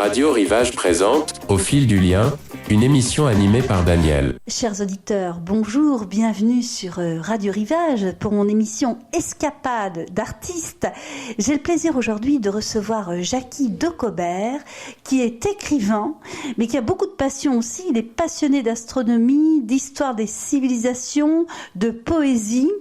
Radio Rivage présente Au fil du lien, une émission animée par Daniel. Chers auditeurs, bonjour, bienvenue sur Radio Rivage pour mon émission Escapade d'artistes. J'ai le plaisir aujourd'hui de recevoir Jacky Decobert, qui est écrivain, mais qui a beaucoup de passion aussi. Il est passionné d'astronomie, d'histoire des civilisations, de poésie.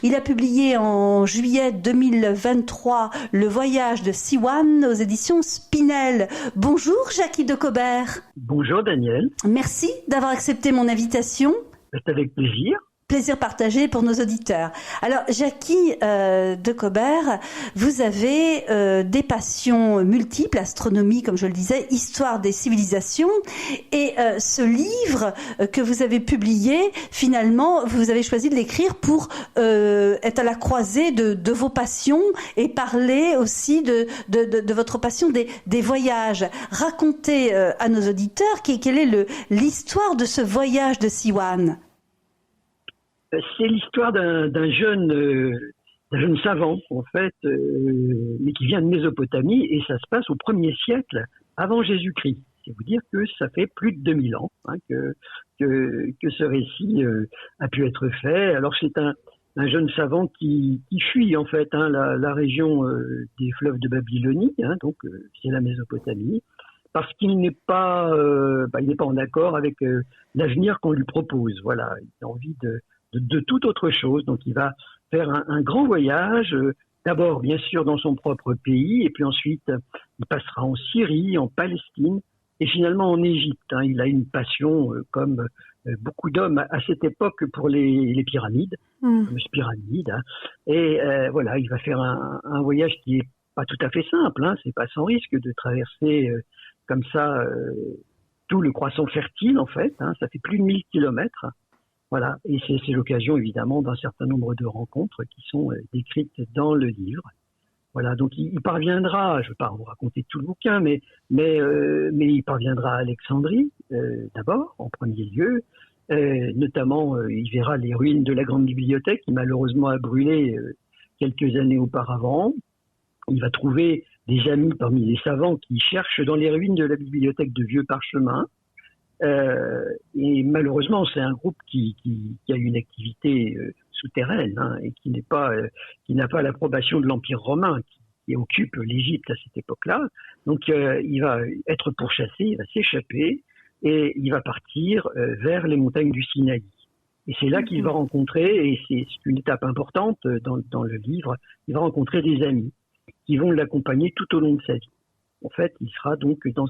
Il a publié en juillet 2023 Le voyage de Siwan aux éditions Spinel. Bonjour Jacky Decobert. Bonjour Daniel. Merci d'avoir accepté mon invitation. C'est avec plaisir. Plaisir partagé pour nos auditeurs. Alors, Jacky Decobert, vous avez des passions multiples, astronomie, comme je le disais, histoire des civilisations. Et ce livre que vous avez publié, finalement, vous avez choisi de l'écrire pour être à la croisée de vos passions et parler aussi de votre passion des voyages. Racontez à nos auditeurs quelle est l'histoire de ce voyage de Siwan. C'est l'histoire d'un jeune savant, en fait, mais qui vient de Mésopotamie, et ça se passe au 1er siècle avant Jésus-Christ. C'est vous dire que ça fait plus de 2000 ans que ce récit a pu être fait. Alors c'est un jeune savant qui fuit en fait la région des fleuves de Babylonie, donc c'est la Mésopotamie, parce qu'il n'est pas en accord avec l'avenir qu'on lui propose. Voilà, il a envie de toute autre chose. Donc il va faire un grand voyage, d'abord bien sûr dans son propre pays, et puis ensuite il passera en Syrie, en Palestine, et finalement en Égypte. Il a une passion, comme beaucoup d'hommes à cette époque, pour les pyramides, les pyramides. Et voilà, il va faire un voyage qui est pas tout à fait simple. C'est pas sans risque de traverser comme ça tout le croissant fertile, en fait. Ça fait plus de 1000 kilomètres. Voilà, et c'est l'occasion évidemment d'un certain nombre de rencontres qui sont décrites dans le livre. Voilà, donc il parviendra, je ne vais pas vous raconter tout le bouquin, mais il parviendra à Alexandrie d'abord, en premier lieu. Notamment, il verra les ruines de la grande bibliothèque qui malheureusement a brûlé quelques années auparavant. Il va trouver des amis parmi les savants qui cherchent dans les ruines de la bibliothèque de vieux parchemins. Et malheureusement, c'est un groupe qui a une activité souterraine et qui n'a pas l'approbation de l'Empire romain qui occupe l'Égypte à cette époque-là. Donc, il va être pourchassé, il va s'échapper et il va partir vers les montagnes du Sinaï. Et c'est là qu'il va rencontrer, et c'est une étape importante dans le livre, il va rencontrer des amis qui vont l'accompagner tout au long de sa vie. En fait, il sera donc dans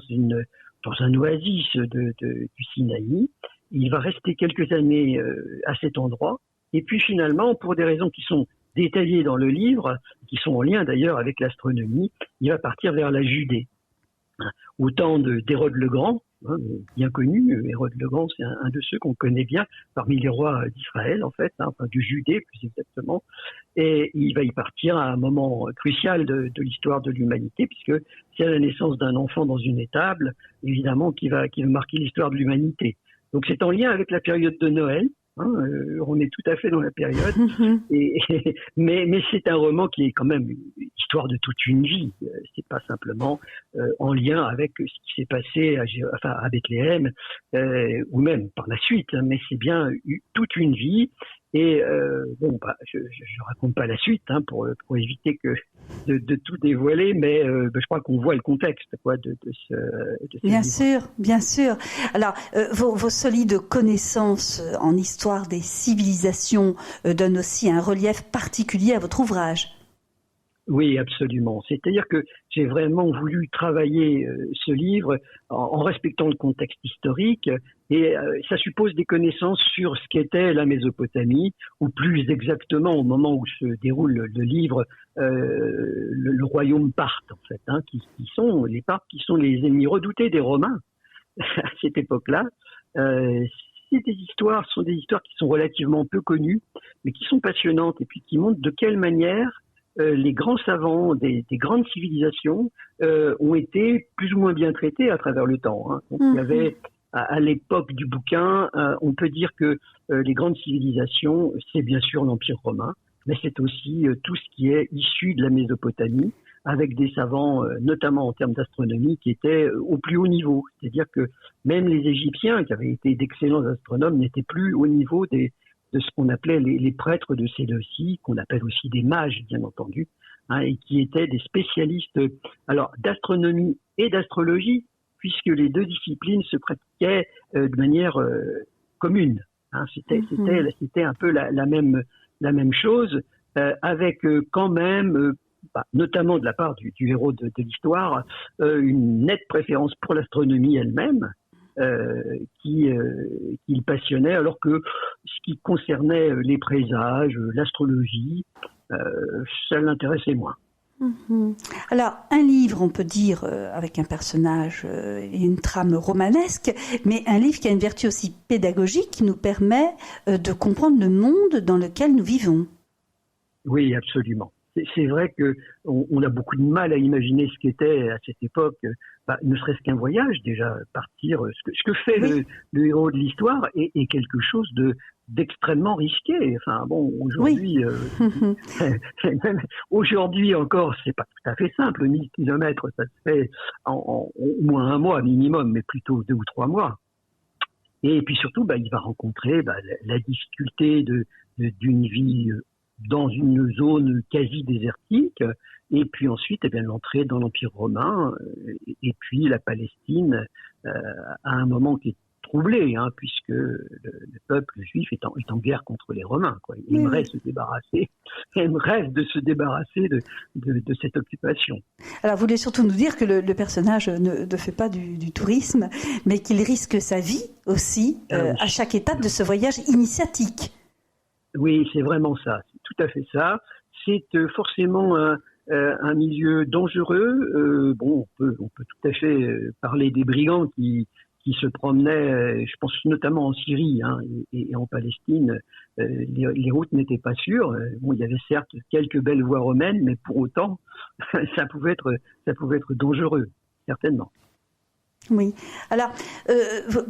un oasis du Sinaï. Il va rester quelques années à cet endroit. Et puis finalement, pour des raisons qui sont détaillées dans le livre, qui sont en lien d'ailleurs avec l'astronomie, il va partir vers la Judée. Au temps d'Hérode le Grand, bien connu, Hérode le Grand, c'est un de ceux qu'on connaît bien parmi les rois d'Israël, en fait, de Judée plus exactement. Et il va y partir à un moment crucial de l'histoire de l'humanité, puisque c'est la naissance d'un enfant dans une étable, évidemment, qui va marquer l'histoire de l'humanité. Donc c'est en lien avec la période de Noël. On est tout à fait dans la période, mais c'est un roman qui est quand même une histoire de toute une vie. C'est pas simplement en lien avec ce qui s'est passé à Bethléem ou même par la suite, mais c'est bien toute une vie. Et je raconte pas la suite pour éviter de tout dévoiler, mais je crois qu'on voit le contexte de ce livre. Bien sûr. Alors vos solides connaissances en histoire des civilisations donnent aussi un relief particulier à votre ouvrage. Oui, absolument. C'est-à-dire que j'ai vraiment voulu travailler ce livre en respectant le contexte historique, et ça suppose des connaissances sur ce qu'était la Mésopotamie, ou plus exactement au moment où se déroule le livre, le royaume parthe, en fait, qui sont les Parthes, qui sont les ennemis redoutés des Romains à cette époque-là. Sont des histoires qui sont relativement peu connues, mais qui sont passionnantes, et puis qui montrent de quelle manière les grands savants des grandes civilisations ont été plus ou moins bien traités à travers le temps. Donc, il y avait, à l'époque du bouquin, on peut dire que les grandes civilisations, c'est bien sûr l'Empire romain, mais c'est aussi tout ce qui est issu de la Mésopotamie, avec des savants, notamment en termes d'astronomie, qui étaient au plus haut niveau. C'est-à-dire que même les Égyptiens, qui avaient été d'excellents astronomes, n'étaient plus au niveau de ce qu'on appelait les prêtres de Séleucie, qu'on appelle aussi des mages, bien entendu, hein, et qui étaient des spécialistes alors d'astronomie et d'astrologie, puisque les deux disciplines se pratiquaient de manière commune. Hein. C'était un peu la même chose, avec quand même, notamment de la part du héros de l'histoire, une nette préférence pour l'astronomie elle-même, qui le passionnait, alors que ce qui concernait les présages, l'astrologie, ça l'intéressait moins. Alors, un livre, on peut dire, avec un personnage et une trame romanesque, mais un livre qui a une vertu aussi pédagogique qui nous permet de comprendre le monde dans lequel nous vivons. Oui, absolument. C'est vrai que on a beaucoup de mal à imaginer ce qu'était à cette époque, ne serait-ce qu'un voyage, déjà partir. Ce que fait le héros de l'histoire est quelque chose d'extrêmement risqué. Enfin bon, aujourd'hui, même aujourd'hui encore, c'est pas tout à fait simple. 1000 kilomètres, ça se fait en au moins un mois minimum, mais plutôt 2 ou 3 mois. Et puis surtout, il va rencontrer la difficulté d'une vie dans une zone quasi désertique, et puis ensuite l'entrée dans l'Empire romain, et puis la Palestine à un moment qui est troublé, hein, puisque le peuple juif est en guerre contre les Romains, quoi. Il aimerait de se débarrasser de cette occupation. Alors, vous voulez surtout nous dire que le personnage ne fait pas du tourisme, mais qu'il risque sa vie aussi à chaque étape de ce voyage initiatique. Oui, c'est vraiment ça. C'est tout à fait ça. C'est forcément un milieu dangereux. On peut tout à fait parler des brigands qui se promenaient, je pense notamment en Syrie, hein, et en Palestine. Les routes n'étaient pas sûres. Il y avait certes quelques belles voies romaines, mais pour autant, ça pouvait être dangereux, certainement. Oui. Alors,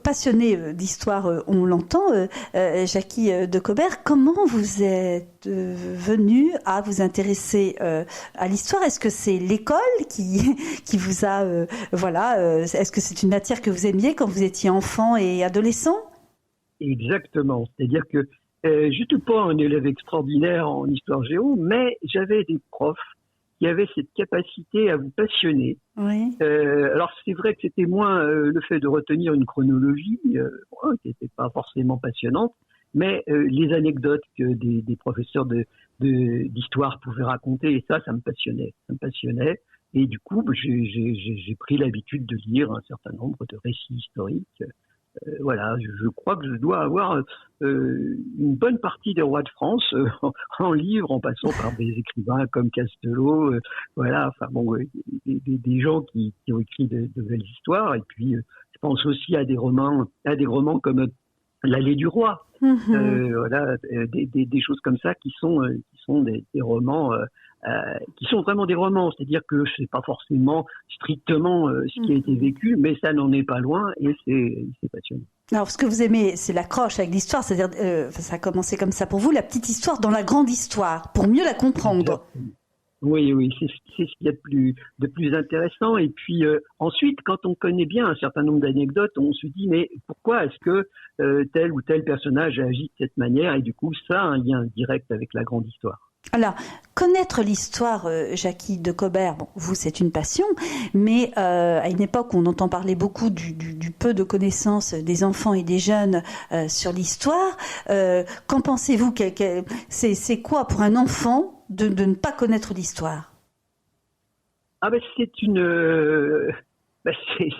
passionné d'histoire, on l'entend, Jacky Decobert, comment vous êtes venu à vous intéresser à l'histoire? Est-ce que c'est l'école qui vous a, est-ce que c'est une matière que vous aimiez quand vous étiez enfant et adolescent? Exactement. C'est-à-dire que je n'étais pas un élève extraordinaire en histoire géo, mais j'avais des profs qui avait cette capacité à vous passionner. Oui. Alors c'est vrai que c'était moins le fait de retenir une chronologie qui n'était pas forcément passionnante, mais les anecdotes que des professeurs d'histoire pouvaient raconter, et ça me passionnait. Et du coup, j'ai pris l'habitude de lire un certain nombre de récits historiques. Je crois que je dois avoir une bonne partie des rois de France en livre, en passant par des écrivains comme Castelot, des gens qui ont écrit de belles histoires. Et puis, je pense aussi à des romans comme L'Allée du Roi, des choses comme ça qui sont des romans. Qui sont vraiment des romans, c'est-à-dire que c'est pas forcément strictement ce qui a été vécu, mais ça n'en est pas loin et c'est passionnant. Alors, ce que vous aimez, c'est l'accroche avec l'histoire, c'est-à-dire, ça a commencé comme ça pour vous, la petite histoire dans la grande histoire, pour mieux la comprendre. Oui, c'est ce qu'il y a de plus intéressant. Et puis ensuite, quand on connaît bien un certain nombre d'anecdotes, on se dit mais pourquoi est-ce que tel ou tel personnage agit de cette manière? Et du coup, ça a un lien direct avec la grande histoire. Alors, connaître l'histoire, Jacky Decobert, vous, c'est une passion, mais à une époque où on entend parler beaucoup du peu de connaissances des enfants et des jeunes sur l'histoire, qu'en pensez-vous? C'est quoi pour un enfant de ne pas connaître l'histoire? C'est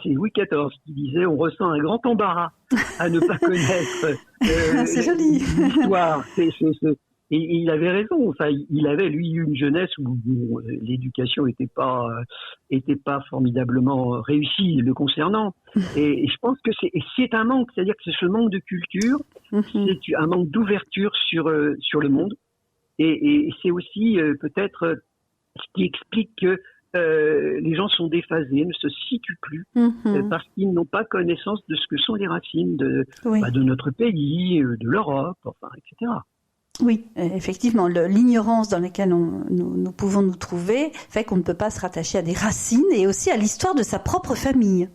Louis XIV qui disait on ressent un grand embarras à ne pas connaître c'est joli. l'histoire. Et il avait raison. Enfin, il avait lui une jeunesse où l'éducation était pas formidablement réussie le concernant. Et je pense que c'est un manque, c'est-à-dire que c'est ce manque de culture, c'est un manque d'ouverture sur le monde. Et c'est aussi peut-être ce qui explique que les gens sont déphasés, ne se situent plus parce qu'ils n'ont pas connaissance de ce que sont les racines de notre pays, de l'Europe, etc. Oui, effectivement, l'ignorance dans laquelle nous pouvons nous trouver fait qu'on ne peut pas se rattacher à des racines et aussi à l'histoire de sa propre famille.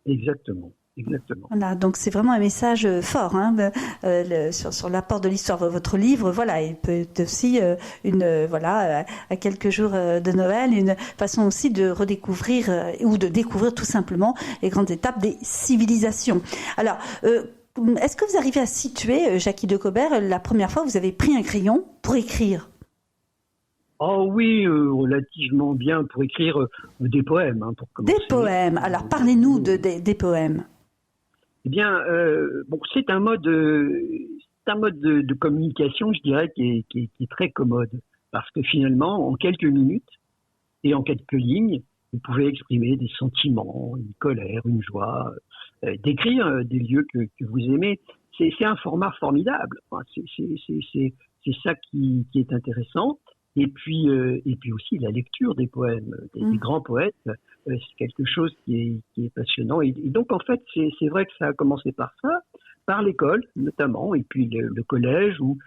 Exactement. Exactement. Voilà, donc c'est vraiment un message fort sur l'apport de l'histoire. Votre livre, voilà, il peut être aussi à quelques jours de Noël, une façon aussi de redécouvrir ou de découvrir tout simplement les grandes étapes des civilisations. Alors, est-ce que vous arrivez à situer, Jacky de Cobert, la première fois que vous avez pris un crayon pour écrire? Oh oui, relativement bien pour écrire des poèmes, pour commencer. Des poèmes. Alors, parlez-nous des poèmes. Eh bien, c'est un mode de communication, je dirais, qui est très commode, parce que finalement, en quelques minutes et en quelques lignes, vous pouvez exprimer des sentiments, une colère, une joie, décrire des lieux que vous aimez. C'est un format formidable. Enfin, c'est ça qui est intéressant. Et puis aussi la lecture des poèmes, des grands poètes, c'est quelque chose qui est passionnant. Et donc en fait, c'est vrai que ça a commencé par ça, par l'école notamment, et puis le collège où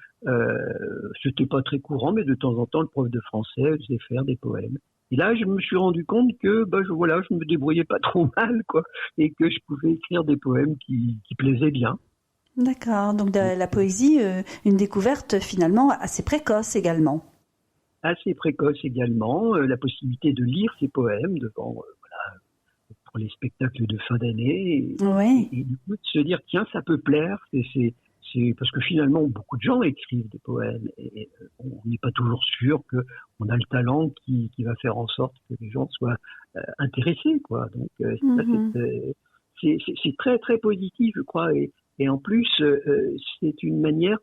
c'était pas très courant, mais de temps en temps le prof de français faisait faire des poèmes. Et là, je me suis rendu compte que je me débrouillais pas trop mal, quoi, et que je pouvais écrire des poèmes qui plaisaient bien. D'accord. Donc de la poésie, une découverte finalement assez précoce également. Assez précoce également, la possibilité de lire ces poèmes devant, pour les spectacles de fin d'année, et du coup de se dire tiens ça peut plaire, c'est parce que finalement beaucoup de gens écrivent des poèmes et on n'est pas toujours sûr que on a le talent qui va faire en sorte que les gens soient intéressés, quoi. Donc c'est très très positif, je crois, et en plus c'est une manière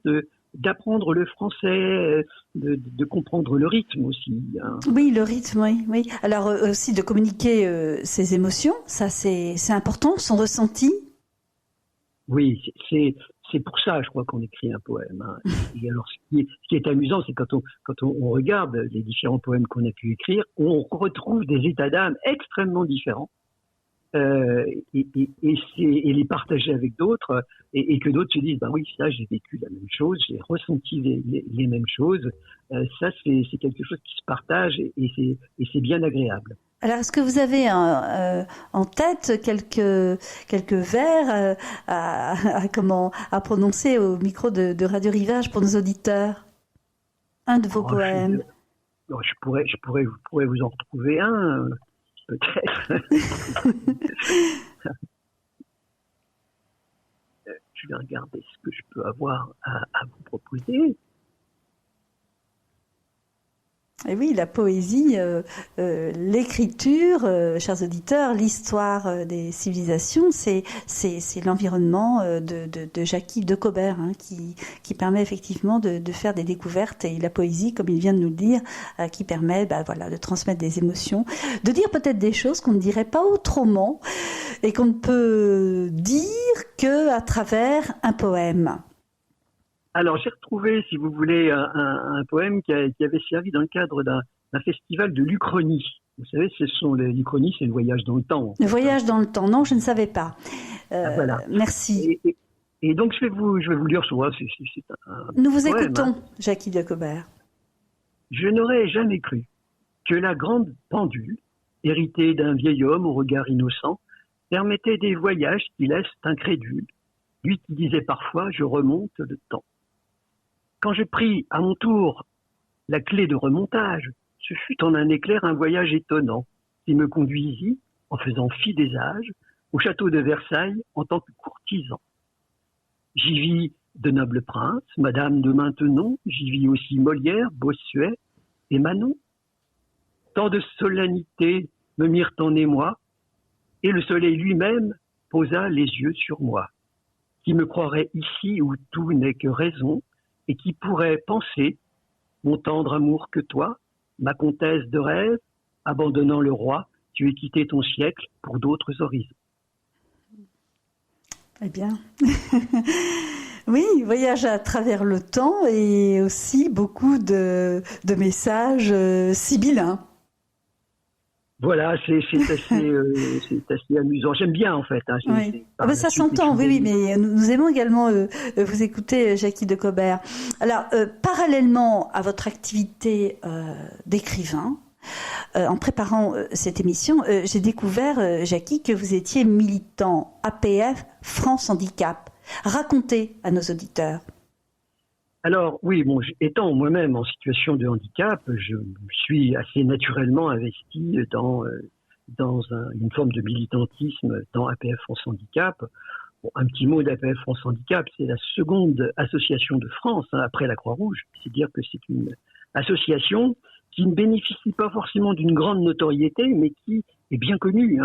d'apprendre le français, de comprendre le rythme aussi. Oui, le rythme, oui. Alors aussi de communiquer ses émotions, ça c'est important, son ressenti. Oui, c'est pour ça, je crois, qu'on écrit un poème. Et alors, ce qui est amusant, c'est quand on regarde les différents poèmes qu'on a pu écrire, on retrouve des états d'âme extrêmement différents. Et les partager avec d'autres et que d'autres se disent oui, ça j'ai vécu la même chose, j'ai ressenti les mêmes choses, ça c'est quelque chose qui se partage et c'est bien agréable. Alors est-ce que vous avez en tête quelques vers à prononcer au micro de Radio Rivage pour nos auditeurs? Un de vos poèmes. Je pourrais vous en retrouver un. Peut-être. Je vais regarder ce que je peux avoir à vous proposer. Et oui, la poésie, l'écriture, chers auditeurs, l'histoire des civilisations, c'est l'environnement de Jacky de Cobert qui permet effectivement de faire des découvertes, et la poésie, comme il vient de nous le dire, qui permet de transmettre des émotions, de dire peut-être des choses qu'on ne dirait pas autrement et qu'on ne peut dire que à travers un poème. Alors, j'ai retrouvé, si vous voulez, un poème qui avait servi dans le cadre d'un festival de l'Uchronie. Vous savez, l'Uchronie, c'est le voyage dans le temps. Le voyage dans le temps, non, je ne savais pas. Voilà. Merci. Et donc, je vais vous lire souvent. Nous vous écoutons, Jacky de Cobert. Je n'aurais jamais cru que la grande pendule, héritée d'un vieil homme au regard innocent, permettait des voyages qui laissent incrédule, lui qui disait parfois « je remonte le temps ». Quand je pris à mon tour la clé de remontage, ce fut en un éclair un voyage étonnant qui me conduisit, en faisant fi des âges, au château de Versailles en tant que courtisan. J'y vis de nobles princes, Madame de Maintenon, j'y vis aussi Molière, Bossuet et Manon. Tant de solennité me mirent en émoi, et le soleil lui-même posa les yeux sur moi. Qui me croirait ici où tout n'est que raison, et qui pourrait penser, mon tendre amour que toi, ma comtesse de rêve, abandonnant le roi, tu es quitté ton siècle pour d'autres horizons. Eh bien, oui, voyage à travers le temps et aussi beaucoup de messages sibyllins. Voilà, c'est assez amusant. J'aime bien en fait. Hein. Oui. Ça s'entend, oui, mais nous aimons également vous écouter, Jacky Decobert. Alors, parallèlement à votre activité d'écrivain, en préparant cette émission, j'ai découvert, Jacky, que vous étiez militant APF France Handicap. Racontez à nos auditeurs. Alors oui, étant moi-même en situation de handicap, je suis assez naturellement investi dans une forme de militantisme dans APF France Handicap. Un petit mot d'APF France Handicap, c'est la seconde association de France après la Croix-Rouge. C'est-à-dire que c'est une association qui ne bénéficie pas forcément d'une grande notoriété, mais qui est bien connue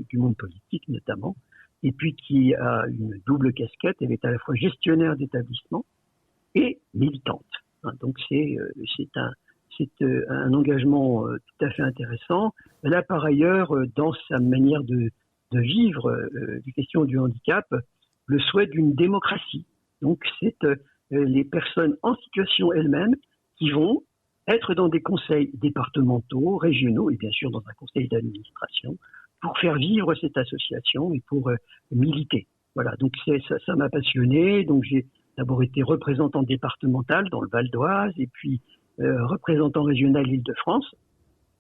du monde politique notamment, et puis qui a une double casquette. Elle est à la fois gestionnaire d'établissement et militante. Donc c'est un engagement tout à fait intéressant. Elle a par ailleurs, dans sa manière de vivre les questions du handicap, le souhait d'une démocratie. Donc c'est les personnes en situation elles-mêmes qui vont être dans des conseils départementaux, régionaux et bien sûr dans un conseil d'administration pour faire vivre cette association et pour militer. Voilà, donc ça m'a passionné. Donc j'ai d'abord été représentant départemental dans le Val d'Oise et puis représentant régional Île-de-France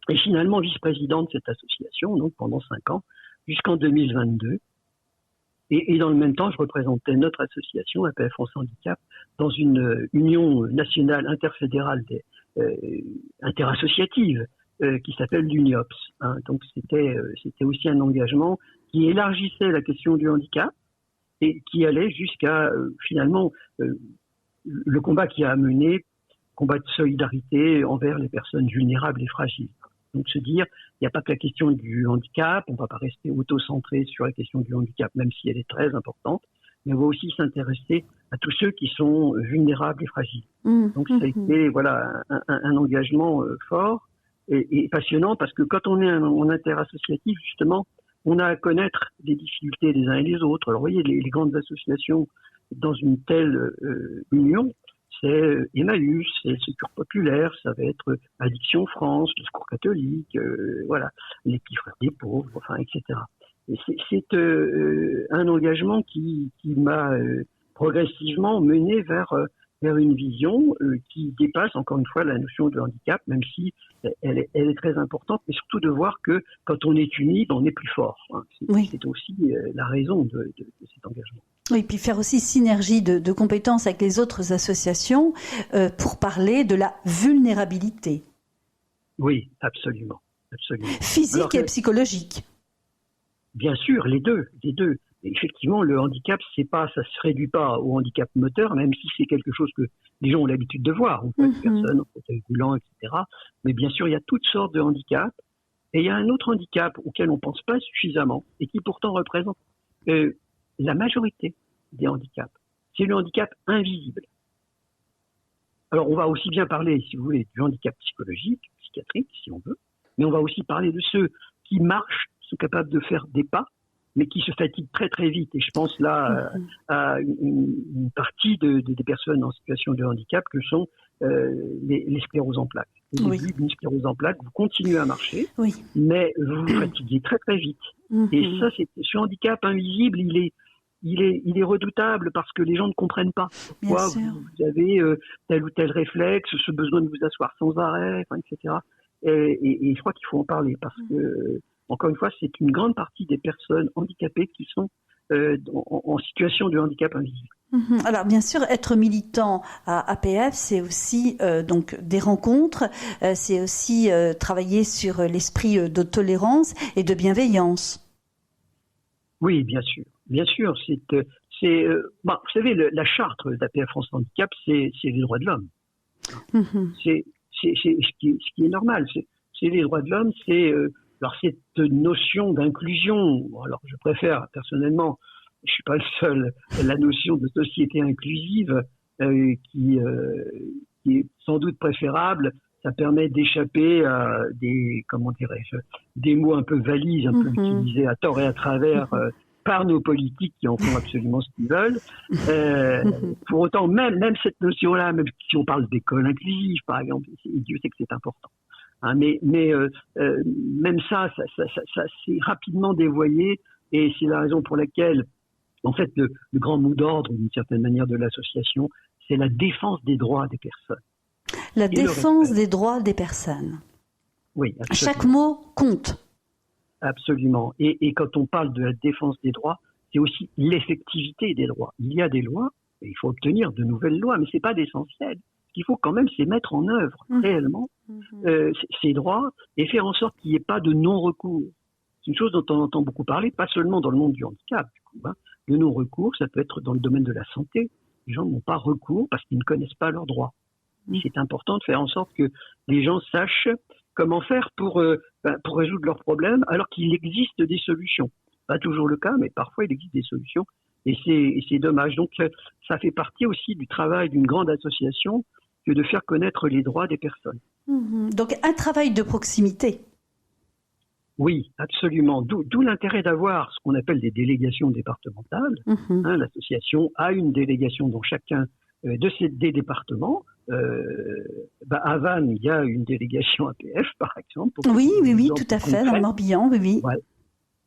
et finalement vice-président de cette association donc pendant 5 ans jusqu'en 2022. Et dans le même temps, je représentais notre association APF France Handicap dans une union nationale interfédérale interassociative qui s'appelle l'UNIOPS. Donc c'était aussi un engagement qui élargissait la question du handicap et qui allait jusqu'à finalement le combat qui a mené, combat de solidarité envers les personnes vulnérables et fragiles. Donc se dire, il n'y a pas que la question du handicap, on ne va pas rester auto-centré sur la question du handicap, même si elle est très importante, mais on va aussi s'intéresser à tous ceux qui sont vulnérables et fragiles. Donc ça a été un engagement fort et passionnant, parce que quand on est en interassociatif, justement, on a à connaître les difficultés des uns et des autres. Alors, vous voyez, les grandes associations dans une telle union, c'est Emmaüs, c'est le Secours Populaire, ça va être Addiction France, le Secours Catholique, les Petits Frères des Pauvres, enfin, etc. Et c'est un engagement qui m'a progressivement mené vers une vision qui dépasse encore une fois la notion de handicap, même si elle est très importante, mais surtout de voir que quand on est uni, on est plus fort. C'est aussi la raison de cet engagement. Oui, puis faire aussi synergie de compétences avec les autres associations pour parler de la vulnérabilité. Oui, absolument. Physique et psychologique. Bien sûr, les deux. Effectivement, le handicap, ça se réduit pas au handicap moteur, même si c'est quelque chose que les gens ont l'habitude de voir. On peut être personne en fauteuil roulant, etc. Mais bien sûr, il y a toutes sortes de handicaps. Et il y a un autre handicap auquel on pense pas suffisamment et qui pourtant représente la majorité des handicaps. C'est le handicap invisible. Alors, on va aussi bien parler, si vous voulez, du handicap psychologique, psychiatrique, si on veut, mais on va aussi parler de ceux qui marchent, sont capables de faire des pas, mais qui se fatiguent très très vite. Et je pense là à une partie des personnes en situation de handicap que sont les scléroses en plaques. Au début d'une sclérose en plaques, vous continuez à marcher, mais vous vous fatiguez très très vite. Et ça, ce handicap invisible, il est redoutable parce que les gens ne comprennent pas pourquoi vous avez tel ou tel réflexe, ce besoin de vous asseoir sans arrêt, etc. Et je crois qu'il faut en parler parce que encore une fois, c'est une grande partie des personnes handicapées qui sont en situation de handicap invisible. Alors bien sûr, être militant à APF, c'est aussi donc des rencontres, c'est aussi travailler sur l'esprit de tolérance et de bienveillance. Oui, bien sûr. Vous savez, la charte d'APF France Handicap, c'est les droits de l'homme. C'est ce qui est normal. C'est les droits de l'homme, alors cette notion d'inclusion, alors je préfère personnellement, je suis pas le seul, la notion de société inclusive qui est sans doute préférable. Ça permet d'échapper à des mots un peu valises, un peu utilisés à tort et à travers par nos politiques qui en font absolument ce qu'ils veulent. Pour autant, même cette notion-là, même si on parle d'école inclusive, par exemple, Dieu sait que c'est important. Hein, même ça s'est rapidement dévoyé, et c'est la raison pour laquelle, en fait, le grand mot d'ordre, d'une certaine manière, de l'association, c'est la défense des droits des personnes. La défense des droits des personnes. Oui, absolument. Chaque mot compte. Absolument. Et quand on parle de la défense des droits, c'est aussi l'effectivité des droits. Il y a des lois, et il faut obtenir de nouvelles lois, mais c'est pas l'essentiel. Ce qu'il faut quand même, c'est mettre en œuvre réellement ces droits et faire en sorte qu'il n'y ait pas de non-recours. C'est une chose dont on entend beaucoup parler, pas seulement dans le monde du handicap. Du coup, hein. Le non-recours, ça peut être dans le domaine de la santé. Les gens n'ont pas recours parce qu'ils ne connaissent pas leurs droits. C'est important de faire en sorte que les gens sachent comment faire pour résoudre leurs problèmes, alors qu'il existe des solutions. Pas toujours le cas, mais parfois il existe des solutions, et c'est dommage. Donc ça fait partie aussi du travail d'une grande association que de faire connaître les droits des personnes. Donc un travail de proximité. Oui, absolument. D'où l'intérêt d'avoir ce qu'on appelle des délégations départementales. Hein, l'association a une délégation dans chacun des départements. À Vannes, il y a une délégation APF, par exemple. Oui, tout à fait, dans le Morbihan, oui. Ouais.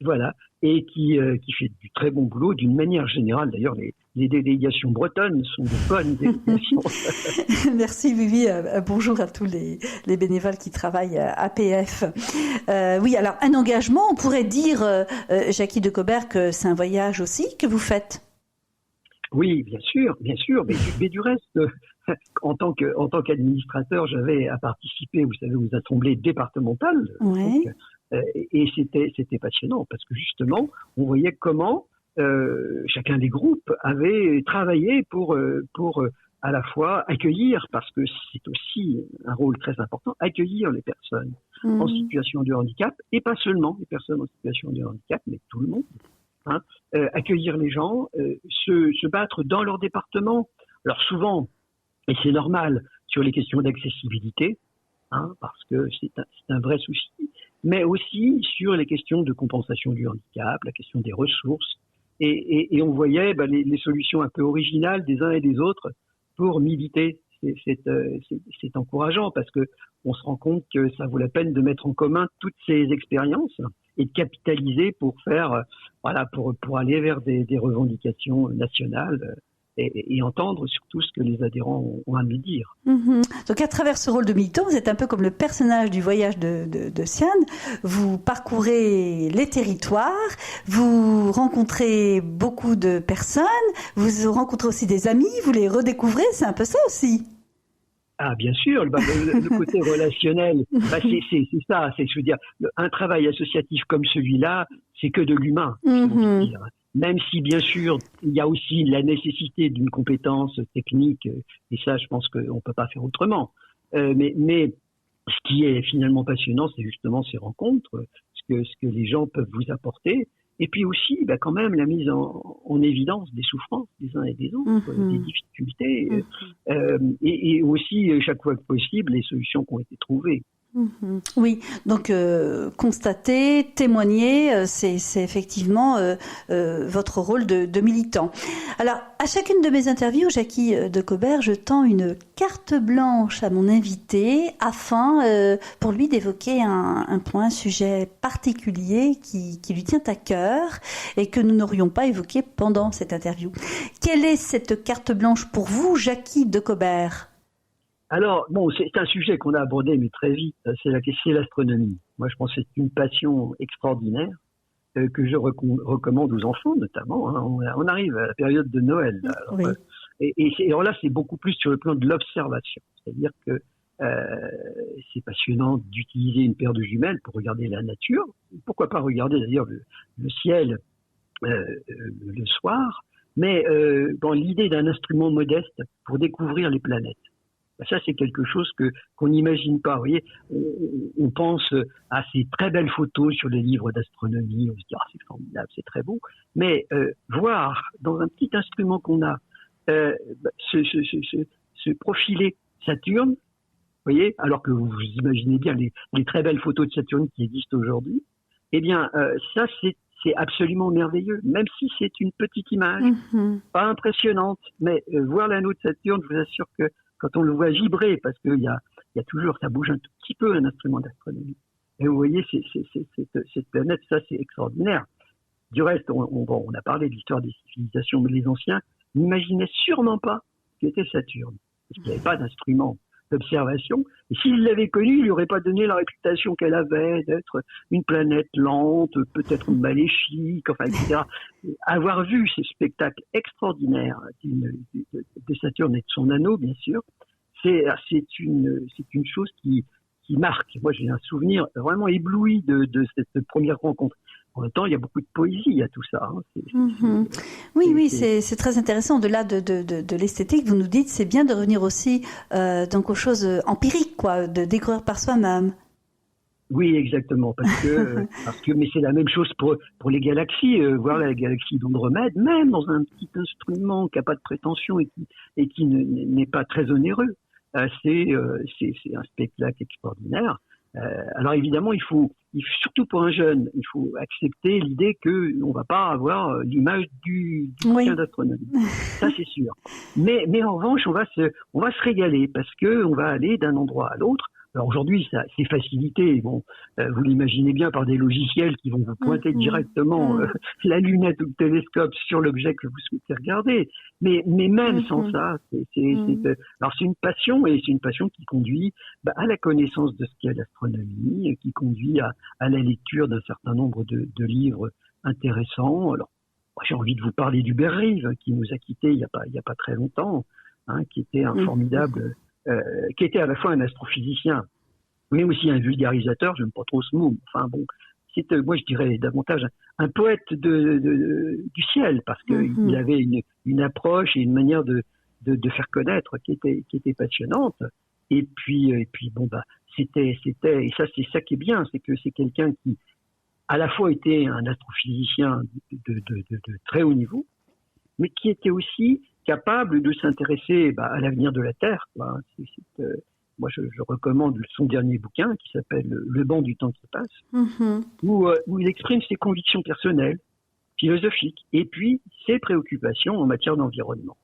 Voilà, et qui fait du très bon boulot, d'une manière générale. D'ailleurs, les délégations bretonnes sont de bonnes délégations. Merci, Vivi. Bonjour à tous les bénévoles qui travaillent à APF. Oui, alors, un engagement, on pourrait dire, Jackie de Cobert, que c'est un voyage aussi que vous faites. Oui, bien sûr, mais du reste, en tant qu'administrateur, j'avais à participer, vous savez, aux assemblées départementales. Ouais. Donc, et c'était passionnant parce que justement, on voyait comment chacun des groupes avait travaillé pour à la fois accueillir, parce que c'est aussi un rôle très important, accueillir les personnes en situation de handicap, et pas seulement les personnes en situation de handicap, mais tout le monde. Hein, accueillir les gens, se battre dans leur département. Alors souvent, et c'est normal, sur les questions d'accessibilité, hein, parce que c'est un vrai souci, mais aussi sur les questions de compensation du handicap, la question des ressources, et on voyait les solutions un peu originales des uns et des autres pour militer. C'est encourageant parce que on se rend compte que ça vaut la peine de mettre en commun toutes ces expériences et de capitaliser pour faire, pour aller vers des revendications nationales et entendre surtout ce que les adhérents ont à nous dire. Donc à travers ce rôle de militant, vous êtes un peu comme le personnage du voyage de Sian. Vous parcourez les territoires, vous rencontrez beaucoup de personnes, vous rencontrez aussi des amis, vous les redécouvrez, c'est un peu ça aussi. Ah, bien sûr, le côté relationnel, c'est ça. Je veux dire, un travail associatif comme celui-là, c'est que de l'humain. Même si, bien sûr, il y a aussi la nécessité d'une compétence technique, et ça, je pense qu'on ne peut pas faire autrement. Mais ce qui est finalement passionnant, c'est justement ces rencontres, ce que les gens peuvent vous apporter. Et puis aussi, quand même, la mise en évidence des souffrances des uns et des autres, des difficultés, et aussi, chaque fois que possible, les solutions qui ont été trouvées. Oui, donc constater, témoigner, c'est effectivement votre rôle de militant. Alors, à chacune de mes interviews, Jackie de Cobert, je tends une carte blanche à mon invité afin pour lui d'évoquer un point, un sujet particulier qui lui tient à cœur et que nous n'aurions pas évoqué pendant cette interview. Quelle est cette carte blanche pour vous, Jackie de Cobert ? Alors, c'est un sujet qu'on a abordé, mais très vite, c'est l'astronomie. Moi, je pense que c'est une passion extraordinaire que je recommande aux enfants, notamment. Hein. On arrive à la période de Noël. Là. Oui. Alors là, c'est beaucoup plus sur le plan de l'observation. C'est-à-dire que c'est passionnant d'utiliser une paire de jumelles pour regarder la nature. Pourquoi pas regarder, d'ailleurs, le ciel le soir, mais dans l'idée d'un instrument modeste pour découvrir les planètes. Ça, c'est quelque chose qu'on n'imagine pas. Vous voyez, on pense à ces très belles photos sur les livres d'astronomie. On se dit, c'est formidable, c'est très beau. Mais voir dans un petit instrument qu'on a se profiler Saturne, vous voyez, alors que vous imaginez bien les très belles photos de Saturne qui existent aujourd'hui, eh bien, ça, c'est absolument merveilleux. Même si c'est une petite image, pas impressionnante, mais voir l'anneau de Saturne, je vous assure que quand on le voit vibrer, parce qu'il y a il y a toujours, ça bouge un tout petit peu un instrument d'astronomie. Et vous voyez, cette planète, ça c'est extraordinaire. Du reste, on a parlé de l'histoire des civilisations, mais les anciens n'imaginaient sûrement pas ce qu'était Saturne, parce qu'il n'y avait pas d'instrument d'observation. Et s'ils l'avaient connue, il lui aurait pas donné la réputation qu'elle avait d'être une planète lente, peut-être maléfique, enfin, etc. Avoir vu ce spectacle extraordinaire de Saturne et de son anneau, bien sûr, c'est une chose qui marque. Moi, j'ai un souvenir vraiment ébloui de cette première rencontre. En même temps, il y a beaucoup de poésie à tout ça. Hein. Oui, c'est très intéressant. Au-delà de l'esthétique, vous nous dites, c'est bien de revenir aussi donc aux choses empiriques, quoi, de découvrir par soi-même. Oui, exactement, parce que mais c'est la même chose pour les galaxies. Voir la galaxie d'Andromède, même dans un petit instrument qui n'a pas de prétention et qui n'est pas très onéreux, c'est un spectacle extraordinaire. Alors évidemment, il faut surtout pour un jeune, il faut accepter l'idée que on va pas avoir l'image du bouquin d'astronomie. Ça c'est sûr. Mais en revanche, on va se régaler parce que on va aller d'un endroit à l'autre. Alors aujourd'hui, ça c'est facilité. Bon, vous l'imaginez bien par des logiciels qui vont vous pointer directement la lunette ou le télescope sur l'objet que vous souhaitez regarder. Mais même sans ça, alors c'est une passion et c'est une passion qui conduit à la connaissance de ce qu'est l'astronomie, qui conduit à la lecture d'un certain nombre de livres intéressants. Alors, moi, j'ai envie de vous parler d'Hubert Reeves, qui nous a quittés il y a pas très longtemps, hein, qui était un formidable qui était à la fois un astrophysicien, mais aussi un vulgarisateur, j'aime pas trop ce mot, enfin bon, c'est, moi je dirais davantage un poète du ciel, parce que il avait une approche et une manière de faire connaître qui était passionnante, et puis bon c'était, et ça c'est ça qui est bien, c'est que c'est quelqu'un qui à la fois était un astrophysicien de très haut niveau, mais qui était aussi capable de s'intéresser à l'avenir de la Terre. Moi, je recommande son dernier bouquin qui s'appelle Le banc du temps qui passe, où il exprime ses convictions personnelles, philosophiques, et puis ses préoccupations en matière d'environnement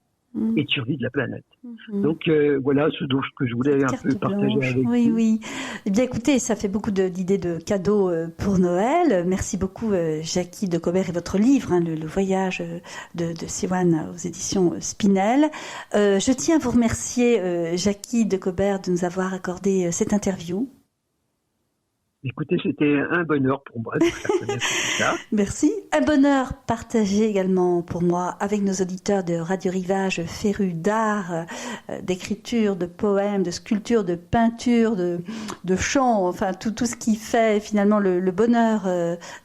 et de survie de la planète. Donc voilà ce que je voulais un peu partager avec vous. Oui. Eh bien écoutez, ça fait beaucoup d'idées de cadeaux pour Noël. Merci beaucoup Jackie de Cobert et votre livre, hein, le voyage de Siwan aux éditions Spinel. Je tiens à vous remercier Jackie de Cobert de nous avoir accordé cette interview. Écoutez, c'était un bonheur pour moi de vous faire connaître tout ça. Merci. Un bonheur partagé également pour moi avec nos auditeurs de Radio Rivage, férus d'art, d'écriture, de poèmes, de sculpture, de peinture, de chant, enfin tout ce qui fait finalement le bonheur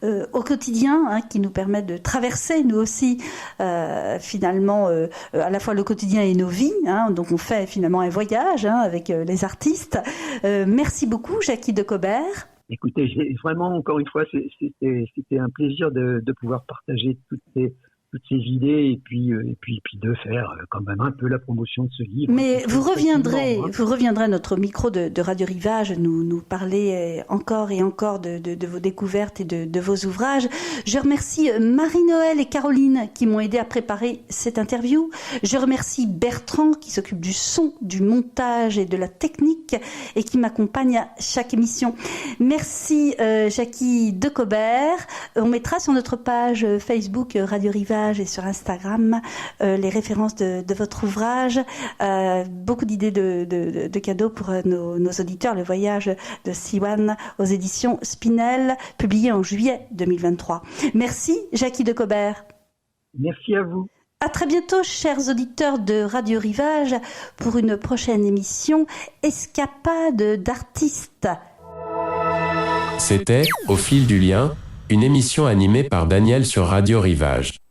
au quotidien, hein, qui nous permet de traverser nous aussi finalement à la fois le quotidien et nos vies. Hein, donc on fait finalement un voyage avec les artistes. Merci beaucoup Jackie de Cobert. Écoutez, vraiment, encore une fois, c'était un plaisir de pouvoir partager toutes ces idées et puis de faire quand même un peu la promotion de ce livre. Mais vous reviendrez à notre micro de Radio Rivage, nous parler encore et encore de vos découvertes et de vos ouvrages. Je remercie Marie-Noël et Caroline qui m'ont aidé à préparer cette interview. Je remercie Bertrand qui s'occupe du son, du montage et de la technique et qui m'accompagne à chaque émission. Merci Jackie de Cobert. On mettra sur notre page Facebook Radio Rivage et sur Instagram les références de votre ouvrage, beaucoup d'idées de cadeaux pour nos auditeurs. Le voyage de Siwan aux éditions Spinel, publié en juillet 2023. Merci Jackie de Cobert. Merci à vous. À très bientôt, chers auditeurs de Radio Rivage, pour une prochaine émission Escapade d'artistes. C'était Au fil du lien, une émission animée par Daniel sur Radio Rivage.